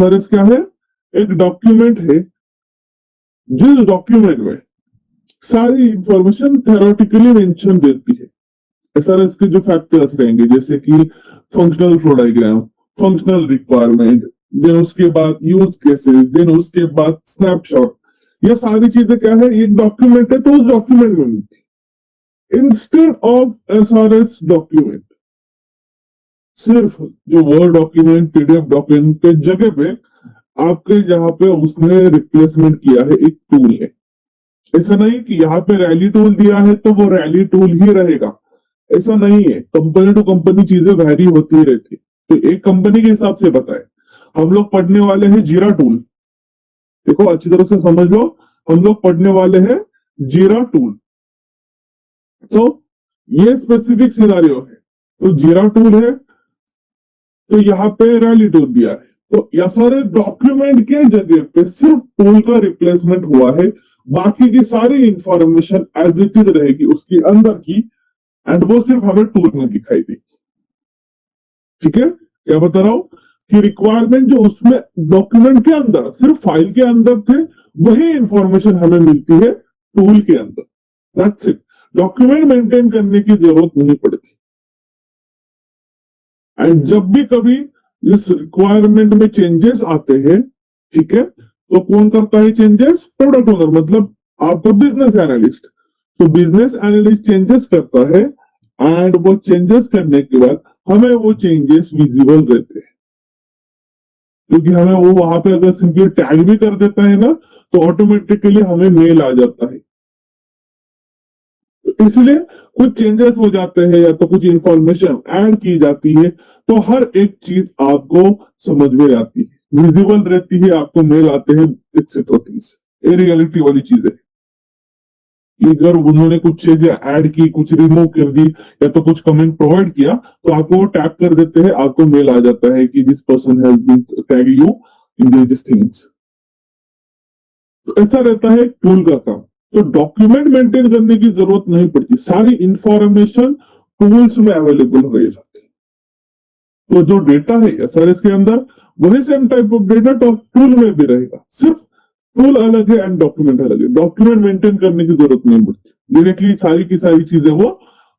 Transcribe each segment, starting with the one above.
SRS क्या है? एक डॉक्यूमेंट है जिस डॉक्यूमेंट में सारी इंफॉर्मेशन थ्योरेटिकली मेंशन देती है। एसआरएस के जो फैक्टर्स रहेंगे जैसे कि functional flow diagram, functional requirement, then उसके बाद यूज केसेस, देन उसके बाद स्नैपशॉट, ये सारी चीजें क्या है? एक डॉक्यूमेंट है तो उस डॉक्यूमेंट में मिलती है। इंस्टेड ऑफ एसआरएस डॉक्यूमेंट, सिर्फ जो वर्ड डॉक्यूमेंट, पीडीएफ डॉक्यूमेंट के जगह पे आपके जहां पे उसने रिप्लेसमेंट किया है एक टूल है। ऐसा नहीं कि यहाँ पे रैली टूल दिया है तो वो रैली टूल ही रहेगा, ऐसा नहीं है। कंपनी टू कंपनी चीजें वैरी होती रहती। तो एक कंपनी के हिसाब से बताए, हम लोग पढ़ने वाले हैं जीरा टूल। देखो अच्छी तरह से समझ लो, हम लोग पढ़ने वाले हैं जीरा टूल। तो ये स्पेसिफिक सिनारियो है, तो जीरा टूल है तो यहाँ पे रैली टूल दिया है। तो यह सारे डॉक्यूमेंट के जगह पे सिर्फ टूल का रिप्लेसमेंट हुआ है, बाकी की सारी इंफॉर्मेशन एज इट इज रहेगी उसके अंदर की, एंड वो सिर्फ हमें टूल में दिखाई देगी। ठीक है, क्या बता रहा हूं कि रिक्वायरमेंट जो उसमें डॉक्यूमेंट के अंदर सिर्फ फाइल के अंदर थे, वही इंफॉर्मेशन हमें मिलती है टूल के अंदर। That's it. डॉक्यूमेंट मेंटेन करने की जरूरत नहीं पड़ती। एंड जब भी कभी इस रिक्वायरमेंट में चेंजेस आते हैं, ठीक है, तो कौन करता है चेंजेस? प्रोडक्ट ओनर, मतलब आपका बिजनेस एनालिस्ट। तो बिजनेस एनालिस्ट चेंजेस करता है, एंड वो चेंजेस करने के बाद हमें वो चेंजेस विजिबल रहते हैं, क्योंकि हमें वो वहां पे अगर सिंपली टैग भी कर देता है ना, तो ऑटोमेटिकली हमें मेल आ जाता है। तो इसलिए कुछ चेंजेस हो जाते हैं या तो कुछ इंफॉर्मेशन ऐड की जाती है, तो हर एक चीज आपको समझ में आती है, विजिबल रहती है, आपको मेल आते हैं, एक्सेट्रा थिंग्स। ये रियलिटी वाली चीज है। अगर उन्होंने कुछ चीजें ऐड की, कुछ रिमूव कर दी, या तो कुछ कमेंट प्रोवाइड किया, तो आपको वो टैग कर देते हैं, आपको मेल आ जाता है कि this person has been tag you in this things. तो ऐसा रहता है टूल का काम। तो डॉक्यूमेंट मेंटेन करने की जरूरत नहीं पड़ती, सारी इंफॉर्मेशन टूल्स में अवेलेबल रह जाती है। तो जो डेटा है एसआरएस के अंदर, वही same type of data tool में भी रहेगा, सिर्फ टूल अलग है एंड डॉक्यूमेंट अलग है। डॉक्यूमेंट मेंटेन करने की जरूरत नहीं पड़ती, डायरेक्टली सारी की सारी चीजें वो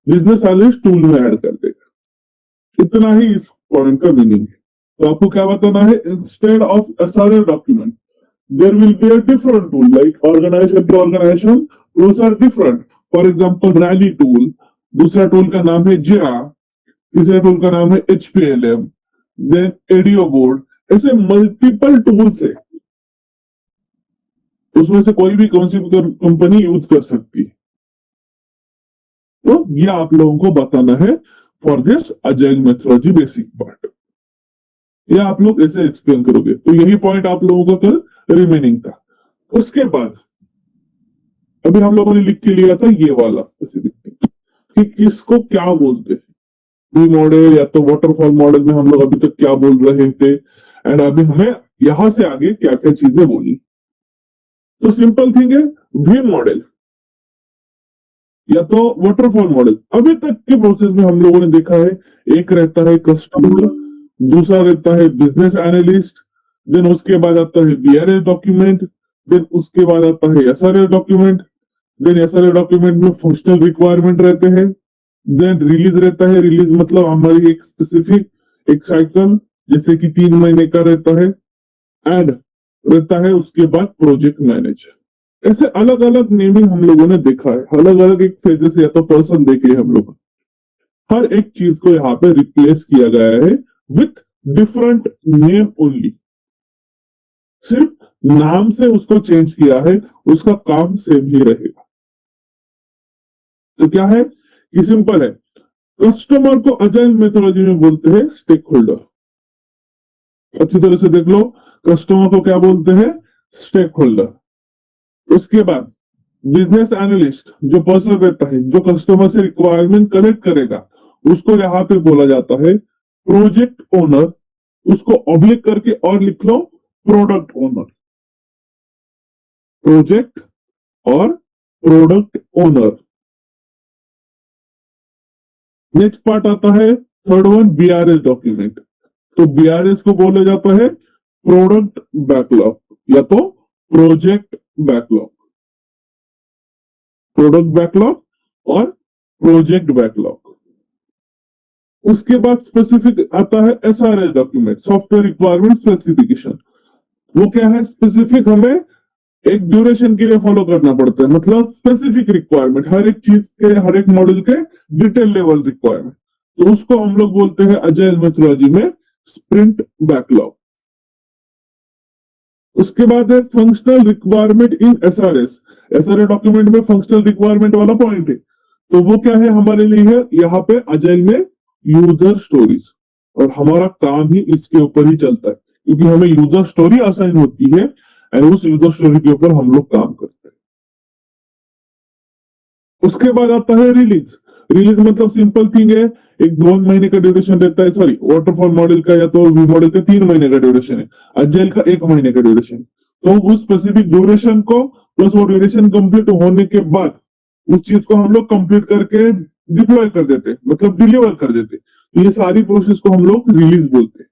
बिजनेस एनालिस्ट टूल में ऐड कर देगा। इतना ही इस पॉइंट का मीनिंग है। तो आपको क्या बताना है? Instead of SRS document there will be a different tool, like organization to organization tools are different. For example, rally tool, दूसरा टूल का नाम है जिरा, तीसरे टूल का नाम है HPLM, देन एडियो बोर्ड। ऐसे मल्टीपल टूल्स है, उसमें से कोई भी कौन सी कंपनी यूज कर सकती है। तो ये आप लोगों को बताना है for this agile methodology basic part. ये आप लोग ऐसे एक्सप्लेन करोगे, तो यही पॉइंट आप लोगों का कल रिमेनिंग था। उसके बाद अभी हम लोगों ने लिख के लिया था ये वाला स्पेसिफिक कि किसको क्या बोलते हैं। वी मॉडल या तो वाटरफॉल मॉडल में हम लोग अभी तक क्या बोल रहे थे, एंड अभी हमें यहां से आगे क्या क्या चीजें बोली। तो सिंपल थिंग है, वी मॉडल या तो वाटरफॉल मॉडल। अभी तक के प्रोसेस में हम लोगों ने देखा है, एक रहता है कस्टमर, दूसरा रहता है बिजनेस एनालिस्ट, देन उसके बाद आता है बीआरएस डॉक्यूमेंट, देन उसके बाद आता है SRS document, then SRS document में फंक्शनल रिक्वायरमेंट रहते हैं, देन रिलीज रहता है। रिलीज मतलब हमारी एक स्पेसिफिक एक साइकिल जैसे कि 3 महीने का रहता है, एंड रहता है उसके बाद प्रोजेक्ट मैनेजर। ऐसे अलग अलग नेमिंग हम लोगों ने देखा है, अलग अलग एक फेजेस या तो पर्सन देखे हम लोग। हर एक चीज को यहाँ पे रिप्लेस किया गया है विथ डिफरेंट नेम ओनली, सिर्फ नाम से उसको चेंज किया है, उसका काम सेम ही रहेगा। तो क्या है कि सिंपल है, कस्टमर को अजाइल मेथोडोलॉजी में बोलते हैं स्टेक होल्डर। अच्छी तरह से देख लो, कस्टमर को क्या बोलते हैं? Stakeholder. उसके बाद बिजनेस एनालिस्ट जो पर्सन रहता है, जो कस्टमर से रिक्वायरमेंट कलेक्ट करेगा, उसको यहाँ पे बोला जाता है प्रोजेक्ट ओनर। उसको ऑब्लिक करके और लिख लो प्रोडक्ट ओनर, प्रोजेक्ट और प्रोडक्ट ओनर। नेक्स्ट पार्ट आता है थर्ड वन, बीआरएस डॉक्यूमेंट। तो बीआरएस को बोला जाता है प्रोडक्ट बैकलॉग या तो प्रोजेक्ट बैकलॉग, प्रोडक्ट बैकलॉग और प्रोजेक्ट बैकलॉग। उसके बाद स्पेसिफिक आता है SRS document, software requirement specification. वो क्या है? स्पेसिफिक हमें एक ड्यूरेशन के लिए फॉलो करना पड़ता है, मतलब स्पेसिफिक रिक्वायरमेंट, हर एक चीज के, हर एक मॉड्यूल के डिटेल लेवल रिक्वायरमेंट। तो उसको हम लोग बोलते हैं अजाइल मेथोडोलॉजी में स्प्रिंट बैकलॉग। उसके बाद है functional requirement in SRS। SRS document में फंक्शनल रिक्वायरमेंट वाला पॉइंट है, तो वो क्या है हमारे लिए? है यहाँ पे अजाइल में यूजर स्टोरीज, और हमारा काम ही इसके ऊपर ही चलता है, क्योंकि हमें यूजर स्टोरी असाइन होती है और उस यूजर स्टोरी के ऊपर हम लोग काम करते हैं। उसके बाद आता है रिलीज। रिलीज मतलब सिंपल थिंग है, एक 2 महीने का ड्यूरेशन रहता है, सॉरी वाटरफॉल मॉडल का या तो वी मॉडल का 3 महीने का ड्यूरेशन है, अजाइल का 1 महीने का ड्यूरेशन। तो उस स्पेसिफिक ड्यूरेशन को प्लस वो ड्यूरेशन कंप्लीट होने के बाद उस चीज को हम लोग कंप्लीट करके डिप्लॉय कर देते, मतलब डिलीवर कर देते। तो ये सारी प्रोसेस को हम लोग रिलीज बोलते हैं।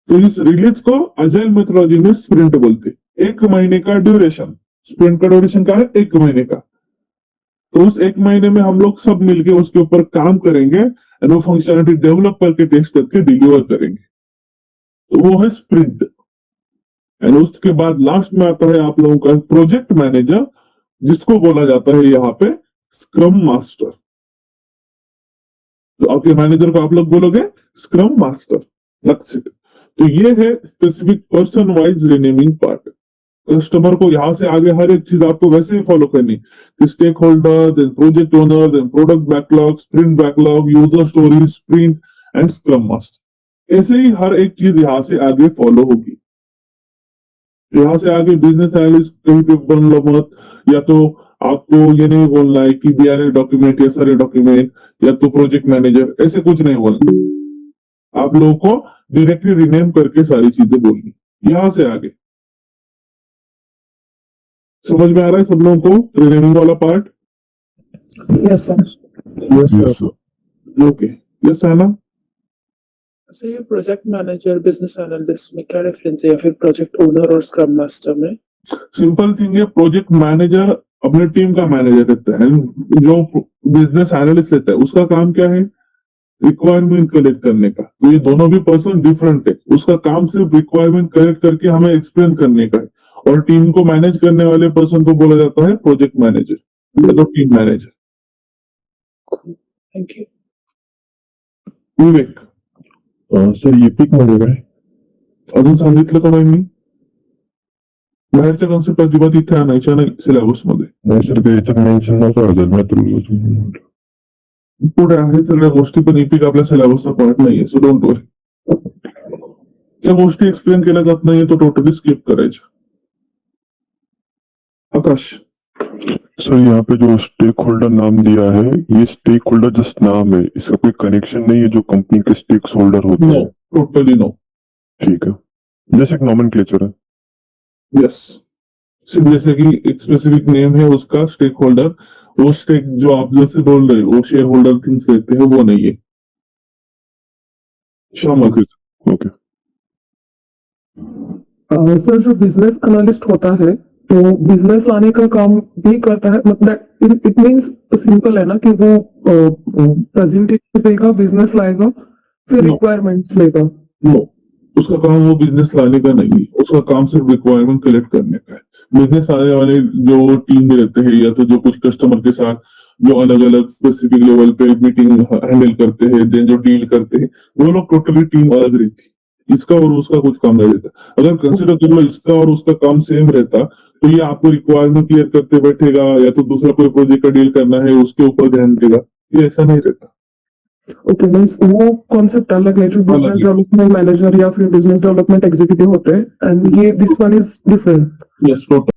तो इस रिलीज को अजाइल मेथोडोलॉजी में स्प्रिंट बोलते हैं। 1 महीने का ड्यूरेशन, स्प्रिंट का ड्यूरेशन क्या है? 1 महीने का। तो उस 1 महीने में हम लोग सब मिलके उसके ऊपर काम करेंगे और वो फंक्शनलिटी डेवलप करके टेस्ट करके डिलीवर करेंगे, तो वो है स्प्रिंट। एंड उसके बाद लास्ट में आता है आप लोगों का प्रोजेक्ट मैनेजर, जिसको बोला जाता है यहाँ पे स्क्रम मास्टर। तो आपके मैनेजर को आप लोग बोलोगे स्क्रम मास्टर, दैट्स इट। तो ये है specific person wise renaming part. Customer को यहाँ से आगे हर एक चीज आपको वैसे ही फॉलो करनी, stakeholder, then project owner, then product backlog, sprint backlog, user story, sprint and scrum master. ऐसे ही हर एक चीज यहाँ से आगे फॉलो होगी। यहाँ से आगे बिजनेस एनालिस्ट कहीं पे बन लो मत, या तो आपको ये नहीं बोलना है कि BRA डॉक्यूमेंट या SRS डॉक्यूमेंट या तो प्रोजेक्ट मैनेजर, ऐसे कुछ नहीं बोलना। आप लोगों को डायरेक्टली रिनेम करके सारी चीजें बोलनी यहाँ से आगे। समझ में आ रहा है सब लोगों को रिनेमिंग वाला part? Yes sir. Yes sir. Okay, yes है ना? सर ये प्रोजेक्ट मैनेजर बिजनेस एनालिस्ट में क्या डिफरेंस है, या फिर प्रोजेक्ट ओनर और स्क्रम मास्टर में? सिंपल थिंग है, प्रोजेक्ट मैनेजर अपने टीम का मैनेजर रहता है, जो बिजनेस एनालिस्ट रहता है उसका काम क्या है? रिक्वायरमेंट कलेक्ट करने का। तो ये दोनों भी पर्सन डिफरेंट है। उसका काम सिर्फ रिक्वायरमेंट कलेक्ट करके हमें एक्सप्लेन करने का है, और टीम को मैनेज करने वाले पर्सन को बोला जाता है प्रोजेक्ट मैनेजर या तो team manager. Thank you. Vivek, sir ये पीक मध्ये काय? अजून सांगितलं का नाही मी? बाहेरच्या कॉन्सेप्ट अजिबात इथे आणायच्या नाही सिलेबस मध्ये। नाही सर, ते याच्यात मेन्शन नव्हतं अजून मेथोडॉलॉजी. पुढे आहे सगळ्या गोष्टी, पण इपिक आपल्या सिलेबसचा पार्ट नाहीये, सो डोंट वरी। ज्या गोष्टी एक्सप्लेन केल्या जात नाहीये तो टोटली स्किप करायच्या। आकाश, सर यहाँ पे जो स्टेक होल्डर नाम दिया है, ये स्टेक होल्डर जस्ट नाम है, इसका कोई कनेक्शन नहीं है जो कंपनी के स्टेक होल्डर होते नो, हैं? Totally no. ठीक है, जैसे एक नॉमेनक्लेचर है. यस, सिर्फ जैसे कि एक स्पेसिफिक नेम है उसका स्टेक होल्डर, वो स्टेक जो आप जैसे बोल रहे हो वो शेयर होल्डर थिंग्स रहते हैं, वो नहीं है। शामल, ओके ओके. सर जो बिजनेस एनालिस्ट होता है तो बिजनेस लाने का काम भी करता है, मतलब इट मींस सिंपल है ना कि वो प्रेजेंटेशन देगा, बिजनेस लाएगा, फिर No. रिक्वायरमेंट्स लेगा? नो, उसका काम वो बिजनेस लाने का नहीं है, उसका काम सिर्फ रिक्वायरमेंट कलेक्ट करने का है। बिजनेस आने वाले जो टीम में रहते हैं या तो जो कुछ कस्टमर के साथ जो अलग अलग स्पेसिफिक लेवल पे मीटिंग हैंडल करते हैं, देन जो डील करते हैं, वो लोग टोटली टीम अलग रहती है। इसका और उसका कुछ काम नहीं रहता। अगर कंसिडर कर लो इसका और उसका काम सेम रहता तो ये आपको रिक्वायरमेंट क्लियर करते बैठेगा या तो दूसरा कोई प्रोजेक्ट का डील करना है उसके ऊपर ध्यान देगा, ये ऐसा नहीं रहता। ओके, मींस वो कॉन्सेप्ट अलग है जो बिजनेस है। डेवलपमेंट मैनेजर या फिर बिजनेस डेवलपमेंट एग्जीक्यूटिव होते हैं, एंड ये this one is different. Yes, total